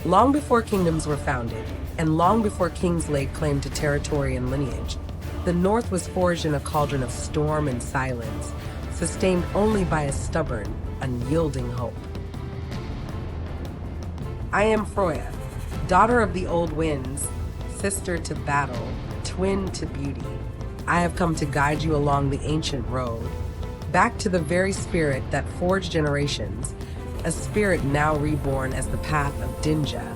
Long before kingdoms were founded, and long before kings laid claim to territory and lineage, the North was forged in a cauldron of storm and silence, sustained only by a stubborn, unyielding hope. I am Froya, daughter of the old winds, sister to battle, twin to beauty. I have come to guide you along the ancient road, back to the very spirit that forged generations, a spirit now reborn as the path of Dinja.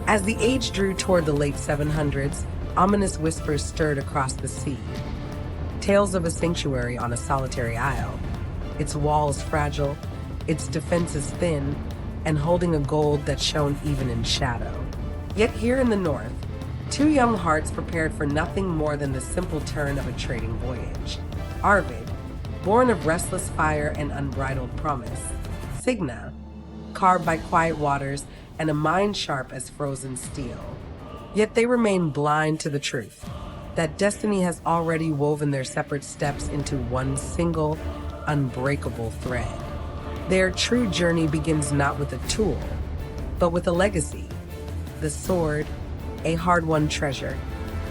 As the age drew toward the late 700s, ominous whispers stirred across the sea. Tales of a sanctuary on a solitary isle, its walls fragile, its defenses thin, and holding a gold that shone even in shadow. Yet here in the north, two young hearts prepared for nothing more than the simple turn of a trading voyage. Arvid, born of restless fire and unbridled promise. Signa, carved by quiet waters and a mind sharp as frozen steel. Yet they remain blind to the truth, that destiny has already woven their separate steps into one single, unbreakable thread. Their true journey begins not with a tool, but with a legacy. The sword, a hard-won treasure,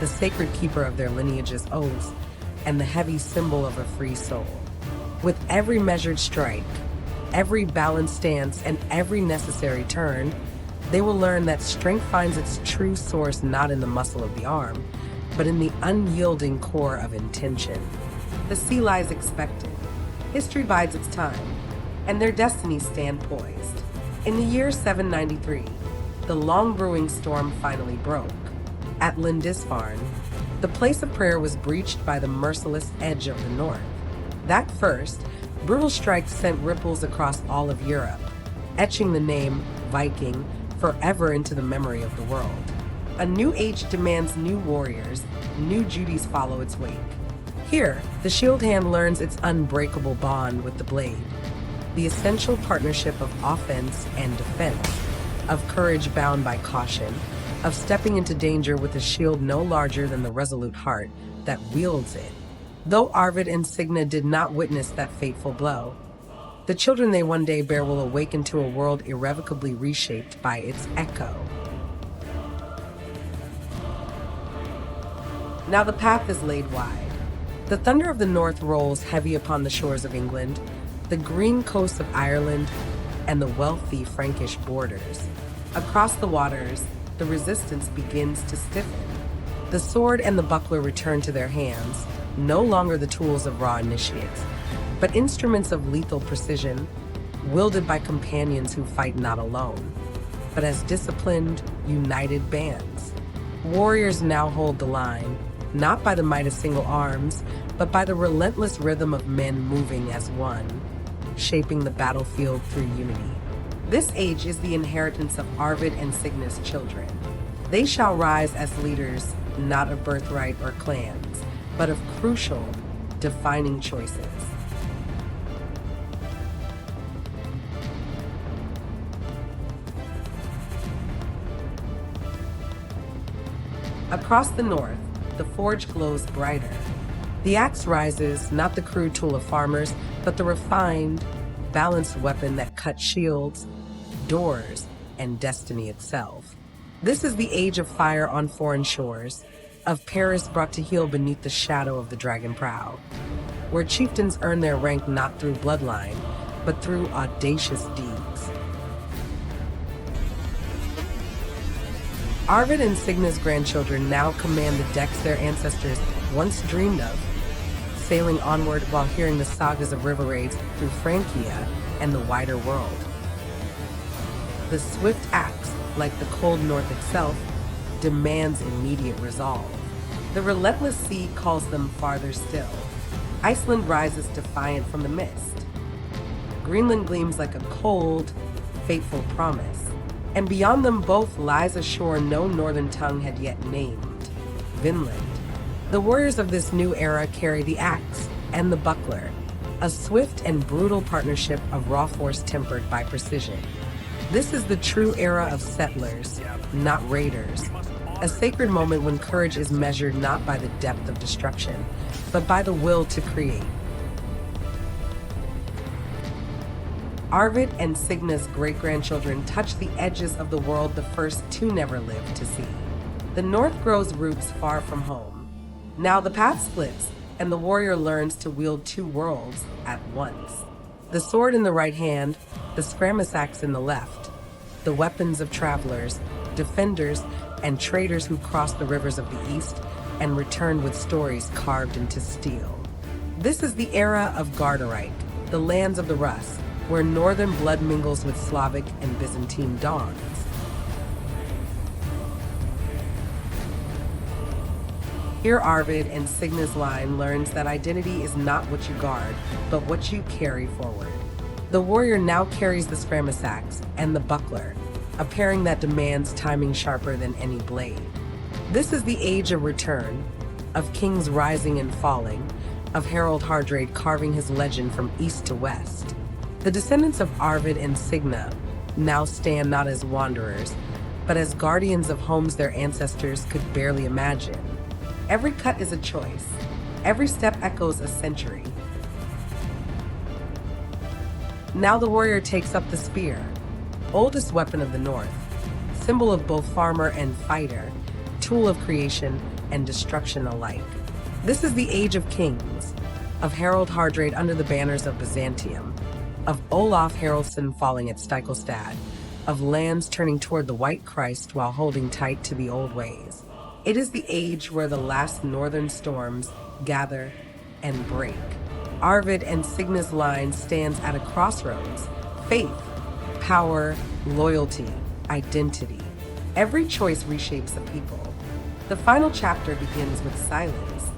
the sacred keeper of their lineage's oaths, and the heavy symbol of a free soul. With every measured strike, every balanced stance, and every necessary turn, they will learn that strength finds its true source not in the muscle of the arm, but in the unyielding core of intention. The sea lies expected, history bides its time, and their destinies stand poised. In the year 793, the long brewing storm finally broke. At Lindisfarne, the place of prayer was breached by the merciless edge of the north. That first, brutal strike sent ripples across all of Europe, etching the name Viking forever into the memory of the world. A new age demands new warriors, new duties follow its wake. Here, the shield hand learns its unbreakable bond with the blade, the essential partnership of offense and defense, of courage bound by caution, of stepping into danger with a shield no larger than the resolute heart that wields it. Though Arvid and Signa did not witness that fateful blow, the children they one day bear will awaken to a world irrevocably reshaped by its echo. Now the path is laid wide. The thunder of the north rolls heavy upon the shores of England, the green coast of Ireland, and the wealthy Frankish borders. Across the waters, the resistance begins to stiffen. The sword and the buckler return to their hands, no longer the tools of raw initiates, but instruments of lethal precision, wielded by companions who fight not alone, but as disciplined, united bands. Warriors now hold the line, not by the might of single arms, but by the relentless rhythm of men moving as one, shaping the battlefield through unity. This age is the inheritance of Arvid and Signa's children. They shall rise as leaders, not of birthright or clans, but of crucial, defining choices. Across the north, the forge glows brighter. The axe rises, not the crude tool of farmers, but the refined, balanced weapon that cuts shields, doors, and destiny itself. This is the age of fire on foreign shores, of Paris brought to heel beneath the shadow of the dragon prow, where chieftains earn their rank not through bloodline, but through audacious deeds. Arvid and Signa's grandchildren now command the decks their ancestors once dreamed of, sailing onward while hearing the sagas of river raids through Francia and the wider world. The swift axe, like the cold north itself, demands immediate resolve. The relentless sea calls them farther still. Iceland rises defiant from the mist. Greenland gleams like a cold, fateful promise. And beyond them both lies a shore no northern tongue had yet named, Vinland. The warriors of this new era carry the axe and the buckler, a swift and brutal partnership of raw force tempered by precision. This is the true era of settlers, not raiders, a sacred moment when courage is measured not by the depth of destruction, but by the will to create. Arvid and Signa's great-grandchildren touch the edges of the world the first two never lived to see. The North grows roots far from home. Now the path splits, and the warrior learns to wield two worlds at once. The sword in the right hand, the skirmish axe in the left. The weapons of travelers, defenders, and traders who crossed the rivers of the East and returned with stories carved into steel. This is the era of Gardarite, the lands of the Rus, where northern blood mingles with Slavic and Byzantine dawns. Here Arvid and Signa's line learns that identity is not what you guard, but what you carry forward. The warrior now carries the skirmish axe and the buckler, a pairing that demands timing sharper than any blade. This is the age of return, of kings rising and falling, of Harold Hardrade carving his legend from east to west. The descendants of Arvid and Signa now stand not as wanderers, but as guardians of homes their ancestors could barely imagine. Every cut is a choice. Every step echoes a century. Now the warrior takes up the spear, oldest weapon of the North, symbol of both farmer and fighter, tool of creation and destruction alike. This is the age of kings, of Harold Hardrade under the banners of Byzantium, of Olaf Haraldsson falling at Stiklestad, of lands turning toward the White Christ while holding tight to the old ways. It is the age where the last northern storms gather and break. Arvid and Signa's line stands at a crossroads. Faith, power, loyalty, identity. Every choice reshapes a people. The final chapter begins with silence.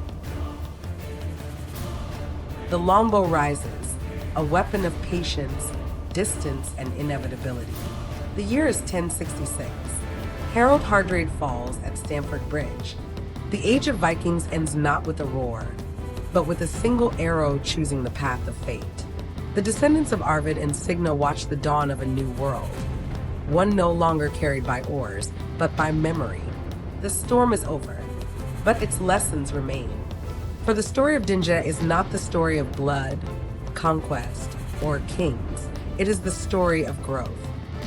The longbow rises, a weapon of patience, distance, and inevitability. The year is 1066. Harold Hardrade falls at Stamford Bridge. The age of Vikings ends not with a roar, but with a single arrow choosing the path of fate. The descendants of Arvid and Signa watch the dawn of a new world, one no longer carried by oars, but by memory. The storm is over, but its lessons remain. For the story of Dinja is not the story of blood, conquest, or kings. It is the story of growth,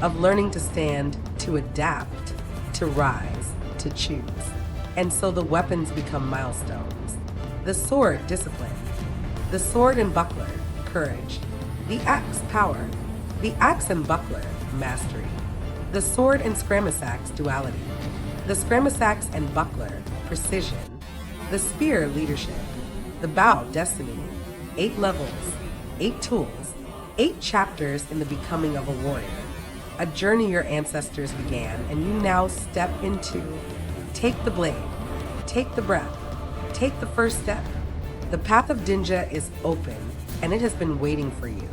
of learning to stand, to adapt, to rise, to choose. And so the weapons become milestones. The sword, discipline. The sword and buckler, courage. The axe, power. The axe and buckler, mastery. The sword and skirmish axe, duality. The skirmish axe and buckler, precision. The spear, leadership. The bow, destiny. 8 levels, 8 tools, 8 chapters in the becoming of a warrior. A journey your ancestors began, and you now step into. Take the blade, take the breath, take the first step. The path of Dinja is open, and it has been waiting for you.